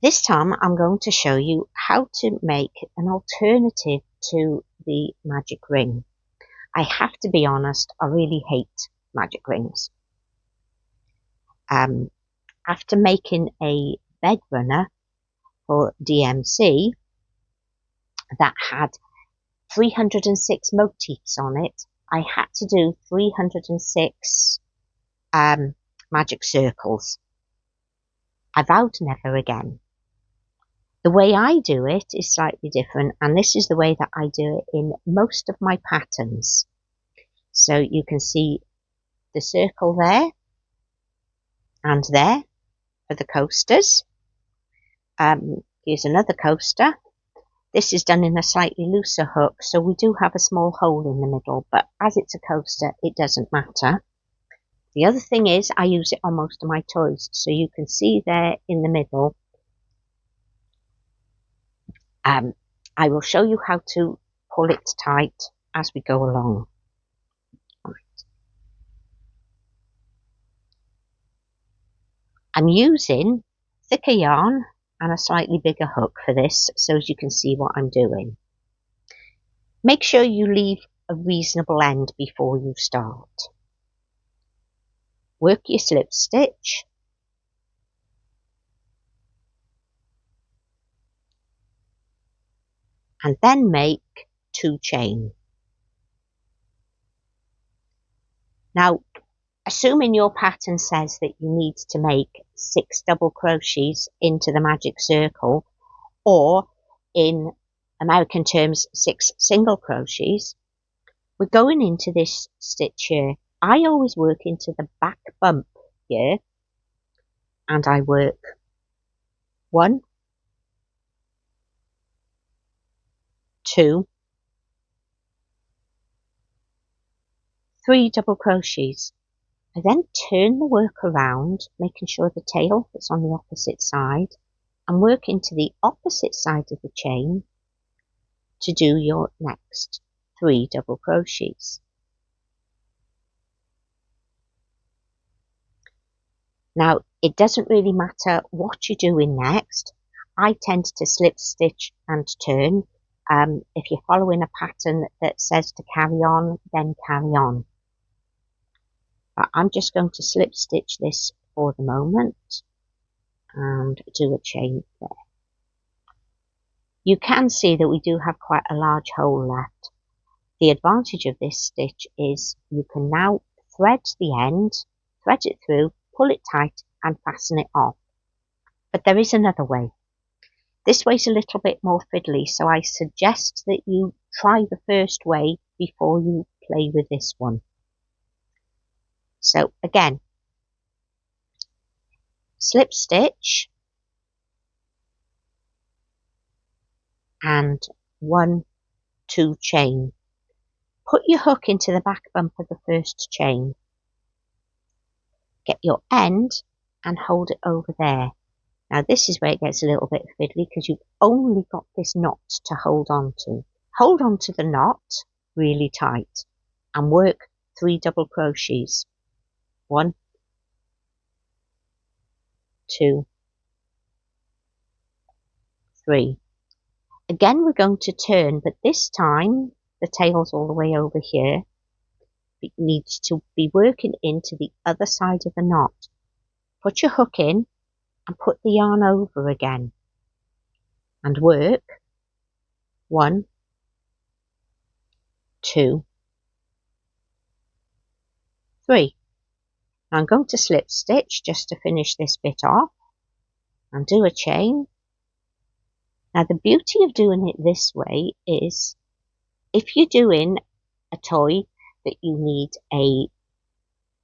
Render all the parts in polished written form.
This time I'm going to show you how to make an alternative to the magic ring. I have to be honest, I really hate magic rings. After making a bed runner for DMC that had 306 motifs on it, I had to do 306 magic circles. I vowed never again. The way I do it is slightly different, and this is the way that I do it in most of my patterns. So you can see the circle there and there for the coasters. Here's another coaster. This is done in a slightly looser hook, so we do have a small hole in the middle, but as it's a coaster, it doesn't matter. The other thing is I use it on most of my toys, so you can see there in the middle. I will show you how to pull it tight as we go along. Right. I'm using thicker yarn and a slightly bigger hook for this, so as you can see what I'm doing. Make sure you leave a reasonable end before you start. Work your slip stitch. And then make 2 chain. Now, assuming your pattern says that you need to make 6 double crochets into the magic circle, or in American terms 6 single crochets, we're going into this stitch here. I always work into the back bump here, and I work 1, 2, 3 double crochets. I then turn the work around, making sure the tail is on the opposite side, and work into the opposite side of the chain to do your next 3 double crochets. Now, it doesn't really matter what you're doing next. I tend to slip stitch and turn. If you're following a pattern that says to carry on, then carry on. But I'm just going to slip stitch this for the moment and do a chain there. You can see that we do have quite a large hole left. The advantage of this stitch is you can now thread the end, thread it through, pull it tight and fasten it off. But there is another way. This way's a little bit more fiddly, so I suggest that you try the first way before you play with this one. So again, slip stitch and 1, 2 chain. Put your hook into the back bump of the first chain. Get your end and hold it over there. Now this is where it gets a little bit fiddly because you've only got this knot to hold on to. Hold on to the knot really tight and work 3 double crochets. 1, 2, 3. Again, we're going to turn, but this time the tail's all the way over here. It needs to be working into the other side of the knot. Put your hook in and put the yarn over again and work 1, 2, 3. Now I'm going to slip stitch just to finish this bit off and do a chain. Now the beauty of doing it this way is if you're doing a toy that you need a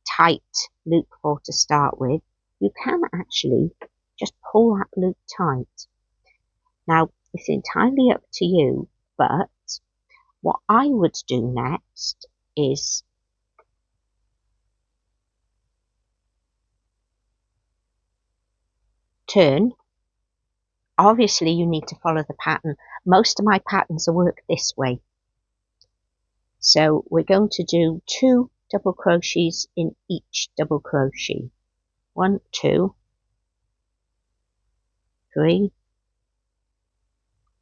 tight loop for to start with, you can actually just pull that loop tight. Now it's entirely up to you, but what I would do next is turn. Obviously you need to follow the pattern. Most of my patterns work this way. So we're going to do 2 double crochets in each double crochet. 1, 2, 3,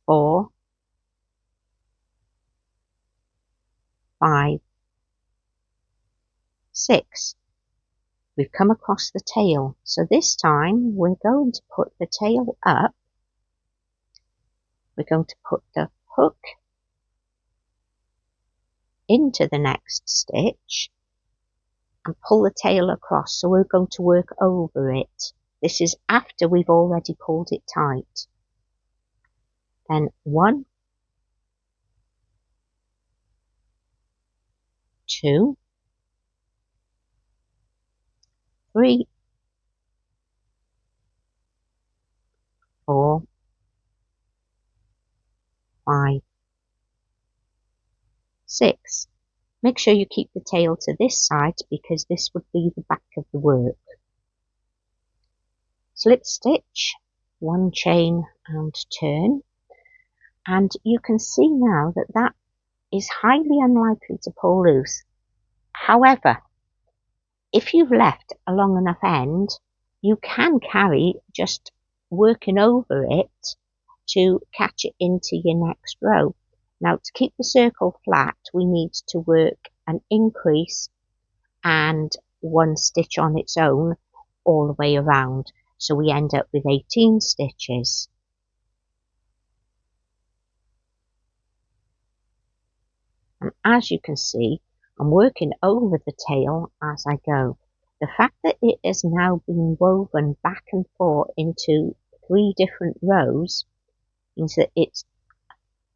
4, 5, 6. We've come across the tail, so this time we're going to put the tail up. We're going to put the hook into the next stitch and pull the tail across, so we're going to work over it. This is after we've already pulled it tight. Then 1, 2, 3, 4, 5, 6. Make sure you keep the tail to this side because this would be the back of the work. Slip stitch, 1 chain and turn, and you can see now that that is highly unlikely to pull loose. However, if you've left a long enough end, you can carry just working over it to catch it into your next row. Now, to keep the circle flat, we need to work an increase and 1 stitch on its own all the way around, so we end up with 18 stitches. And as you can see, I'm working over the tail as I go. The fact that it has now been woven back and forth into 3 different rows means that it's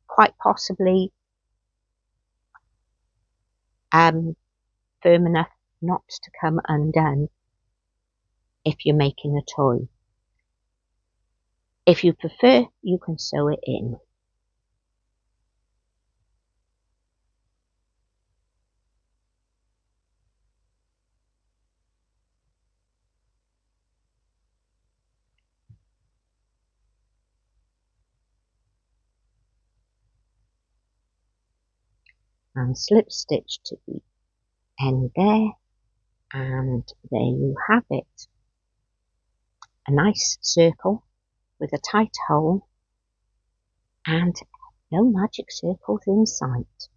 quite possibly firm enough not to come undone if you're making a toy. If you prefer, you can sew it in. And slip stitch to the end there, and there you have it. A nice circle with a tight hole and no magic circles in sight.